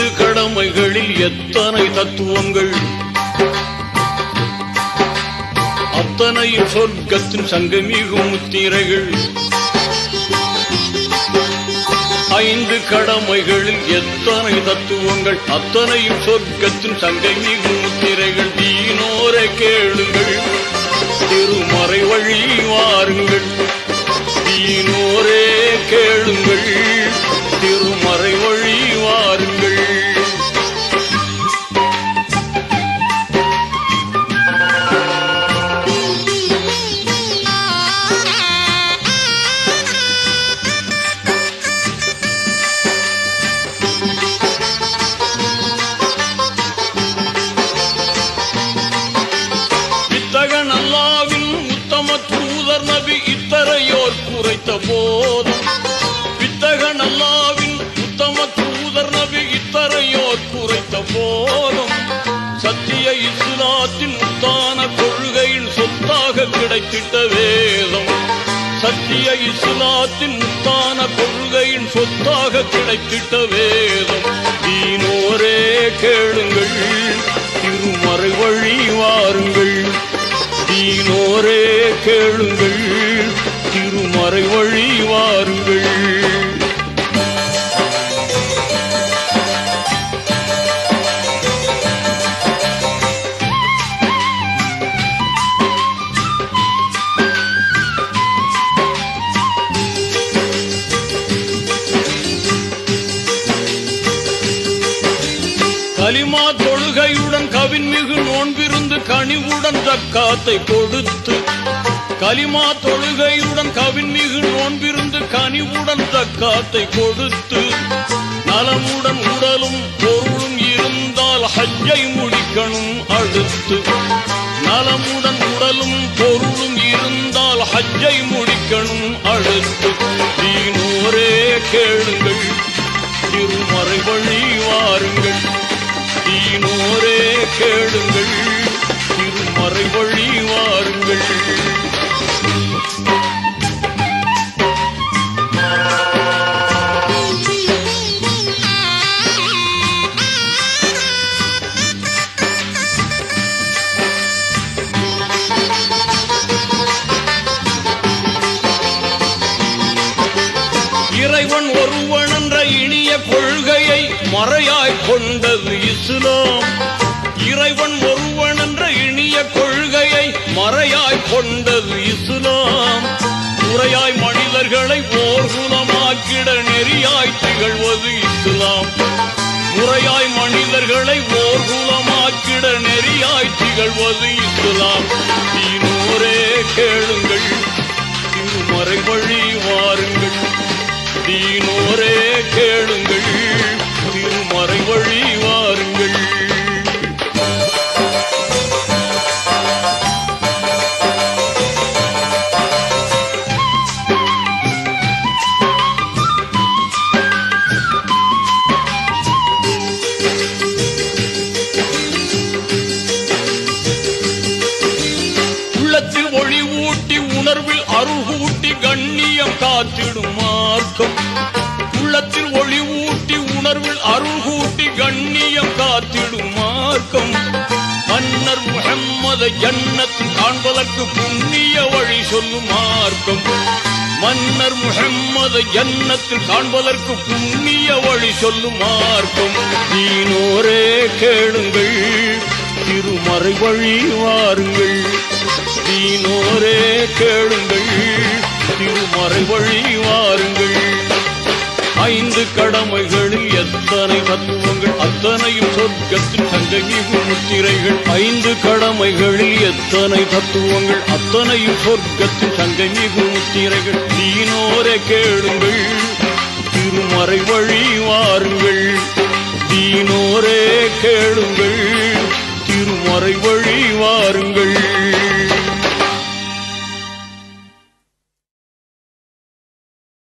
ஐந்து கடமைகளில் எத்தனை தத்துவங்கள், அத்தனையும் சொர்க்கத்தின் சங்கமிகும் முத்திரைகள். ஐந்து கடமைகளில் எத்தனை தத்துவங்கள், அத்தனையும் சொர்க்கத்தின் சங்கமிகும் முத்திரைகள். தீனோரை கேளுங்கள், திருமறை வழி வாருங்கள். தீனோரே கேளுங்கள், திருமறை வழி வாருங்கள். வித்தகன் அல்லாவின் உத்தம தூதர் நபி இத்தரையோர் குறைத்த போதும், வித்தகன் அல்லாவின் உத்தம தூதர் நபி இத்தரையோர் குறைத்த போதும், சத்திய இஸ்லாத்தின் முத்தான கொள்கையின் சொத்தாக கிடைத்திட்ட வேதம், சத்திய இஸ்லாத்தின் முத்தான கொள்கையின் சொத்தாக கிடைத்திட்ட வேதம். தீனோரே கேளுங்கள், திருமறை வழி வாருங்கள். தீனோரே கேளுங்கள், திருமறை வழி வாருங்கள். கலிமா தொழுகையுடன் கவின்மிகு நோன்பிருந்து கனிவுடன் ஜக்காத்தை கொடுத்து, கலிமா தொழுகையுடன் கவின்மிகு நோன்பிருந்து கனிவுடன் ஜக்காத்தை கொடுத்து, நலமுடன் உடலும் பொருளும் இருந்தால் ஹஜ்ஜை முடிக்கணும் அடுத்து. நலமுடன் உடலும் பொருளும் இருந்தால் ஹஜ்ஜை முடிக்கணும் அடுத்து. தீனோரே கேளுங்கள், திருமறை வழி வாருங்கள். தீனோரே கேளுங்கள், திருமறை வழி வாருங்கள். இறைவன் ஒருவன் என்ற இனிய கொள்கையை மறையாய் கொண்டது இஸ்லாம். இறைவன் ஒருவன் என்ற இனிய கொள்கையை மறையாய் கொண்டது இஸ்லாம். முறையாய் மனிதர்களை ஓர்குலமாக்கிட நெறியாய் திகழ்வது இஸ்லாம். முறையாய் மனிதர்களை ஓர்குலமாக்கிட நெறியாய் திகழ்வது இஸ்லாம். தீனோரே கேளுங்கள், திருமறை வழி வாருங்கள். தீனோரே கேளுங்கள், திருமறை வழி வாருங்கள். உள்ளத்தில் ஒளி ஊட்டி உணர்வில் அருகூட்டி கண்ணியம் காத்திடும் மார்க்கம். உள்ளத்தில் ஒளி ஊட்டி உணர்வில் அருள்கூட்டி கண்ணியம் காத்திடும் மார்க்கம். மன்னர் முஹம்மதை ஜன்னத்தில் காண்பதற்கு புண்ணிய வழி சொல்லும் மார்க்கம். மன்னர் முஹம்மதை ஜன்னத்தில் காண்பதற்கு புண்ணிய வழி சொல்லும் மார்க்கம். தீனோரே கேளுங்கள், திருமறை வழி வாருங்கள். தீனோரே கேளுங்கள், திருமறை வழி வாருங்கள். ஐந்து கடமைகளில் எத்தனை தத்துவங்கள், அத்தனையும் சொர்க்கத்தின் சங்கமிகும் முத்திரைகள். ஐந்து கடமைகளில் எத்தனை தத்துவங்கள், அத்தனையும் சொர்க்கத்தின் சங்கமிகும் முத்திரைகள். தீனோரே கேளுங்கள்,